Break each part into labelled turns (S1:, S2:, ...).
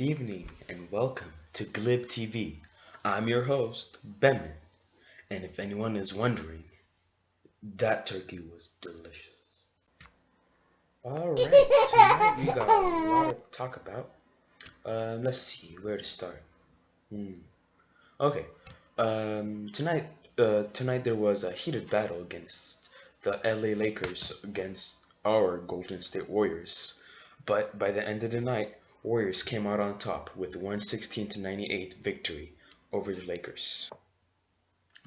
S1: Good evening and welcome to Glib TV. I'm your host, Ben, and if anyone is wondering, that turkey was delicious. Alright, tonight we got a lot to talk about. Let's see where to start. Hmm. Okay, tonight there was a heated battle against the LA Lakers against our Golden State Warriors. But by the end of the night, Warriors came out on top with 116 to 98 victory over the Lakers,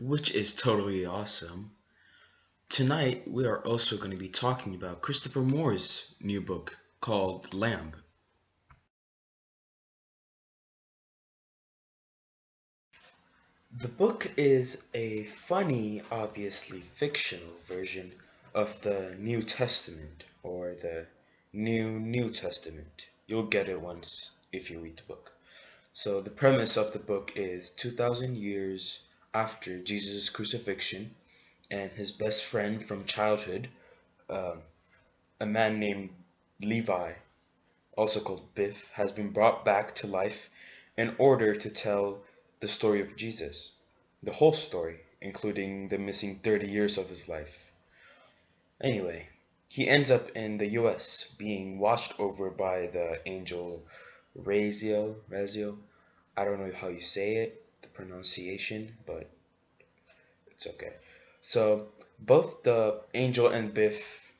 S1: which is totally awesome. Tonight we are also going to be talking about Christopher Moore's new book called Lamb. The book is a funny, obviously fictional version of the New Testament or the New Testament. You'll get it once if you read the book. So the premise of the book is 2000 years after Jesus' crucifixion, and his best friend from childhood, um, a man named Levi, also called Biff, has been brought back to life in order to tell the story of Jesus, the whole story, including the missing 30 years of his life. Anyway, he ends up in the US being watched over by the angel Raziel. I don't know how you say it, the pronunciation, but it's okay. So, both the angel and Biff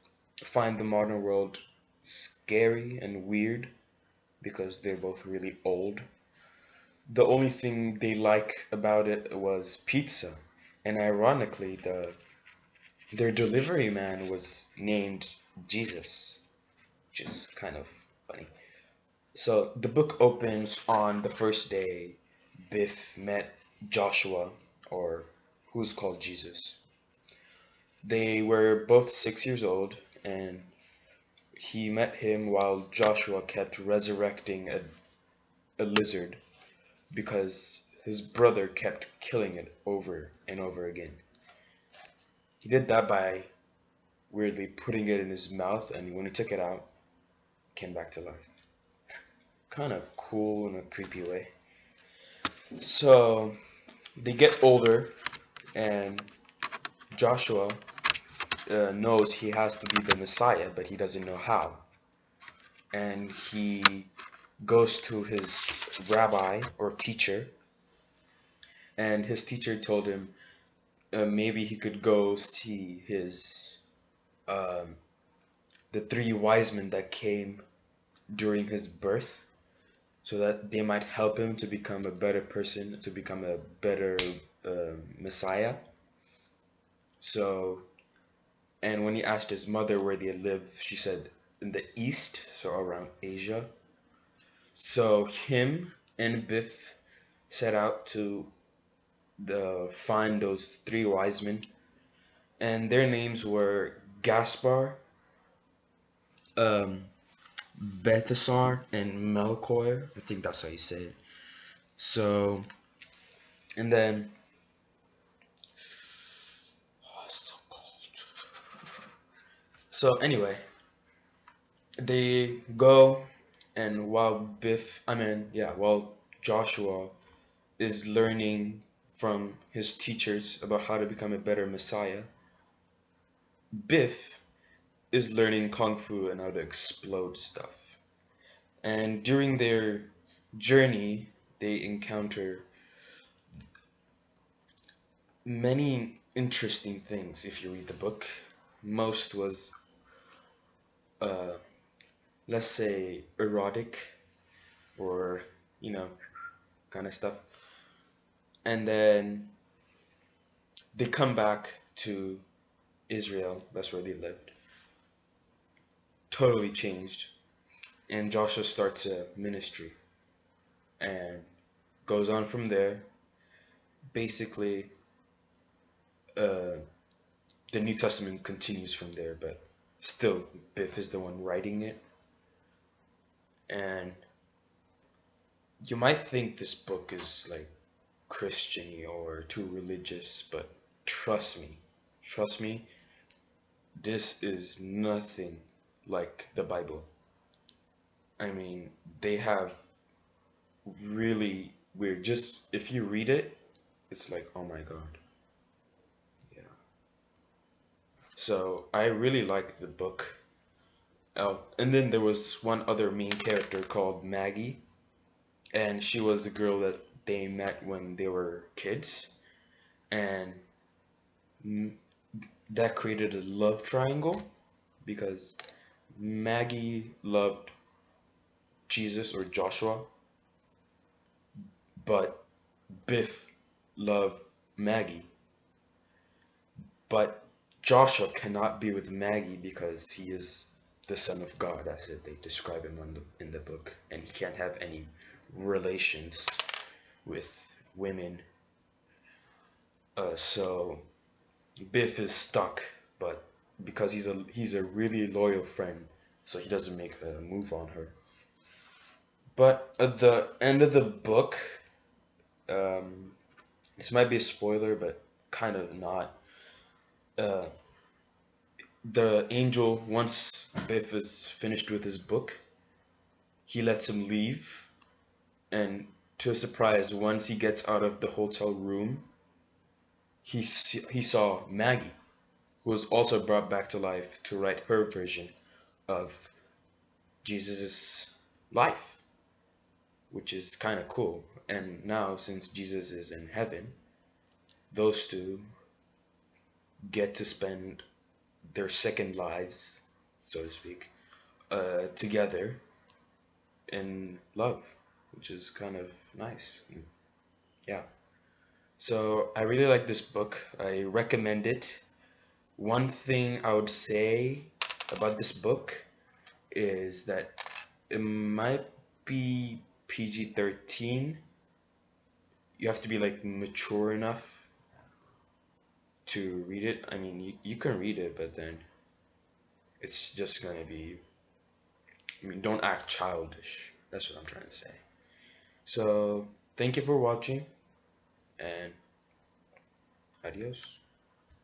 S1: find the modern world scary and weird because they're both really old. The only thing they like about it was pizza, and ironically, their delivery man was named Jesus, which is kind of funny. So the book opens on the first day Biff met Joshua, or who's called Jesus. They were both 6 years old, and he met him while Joshua kept resurrecting a lizard because his brother kept killing it over and over again. He did that by weirdly putting it in his mouth, and when he took it out, it came back to life. Kind of cool in a creepy way. So they get older, and Joshua knows he has to be the Messiah, but he doesn't know how. And he goes to his rabbi or teacher, and his teacher told him maybe he could go see his um, the three wise men that came during his birth, so that they might help him to become a better person, to become a better Messiah. So, and when he asked his mother where they lived, she said in the east, so around Asia. So him and Biff set out to find those three wise men, and their names were Gaspar, um, Balthasar, and Melchior. I think that's how you say it. So, and then, oh, it's so cold. So anyway, they go, and while Joshua is learning from his teachers about how to become a better Messiah, Biff is learning Kung Fu and how to explode stuff. And during their journey, they encounter many interesting things if you read the book. Most was, uh, let's say, erotic or, you know, kind of stuff. And then they come back to Israel, that's where they lived, totally changed. And Joshua starts a ministry and goes on from there. Basically, uh, the New Testament continues from there, but still, Biff is the one writing it. And you might think this book is like Christian-y or too religious, but trust me, this is nothing like the Bible. I mean, they have really weird. Just if you read it, it's like, oh my God. Yeah. So I really like the book. Oh, and then there was one other main character called Maggie, and she was the girl that they met when they were kids, and mm, that created a love triangle because Maggie loved Jesus or Joshua, but Biff loved Maggie. But Joshua cannot be with Maggie because he is the son of God, as they describe him in the book, and he can't have any relations with women. So Biff is stuck, but because he's a really loyal friend, so he doesn't make a move on her. But at the end of the book, um, this might be a spoiler, but kind of not. Uh, the angel, once Biff is finished with his book, he lets him leave, and to his surprise, once he gets out of the hotel room, he saw Maggie, who was also brought back to life to write her version of Jesus' life, which is kind of cool. And now, since Jesus is in heaven, those two get to spend their second lives, so to speak, together in love, which is kind of nice. Yeah. So I really like this book. I recommend it. One thing I would say about this book is that it might be PG-13. You have to be like mature enough to read it. I mean, you can read it, but then it's just gonna be, I mean, don't act childish. That's what I'm trying to say. So, thank you for watching and adios.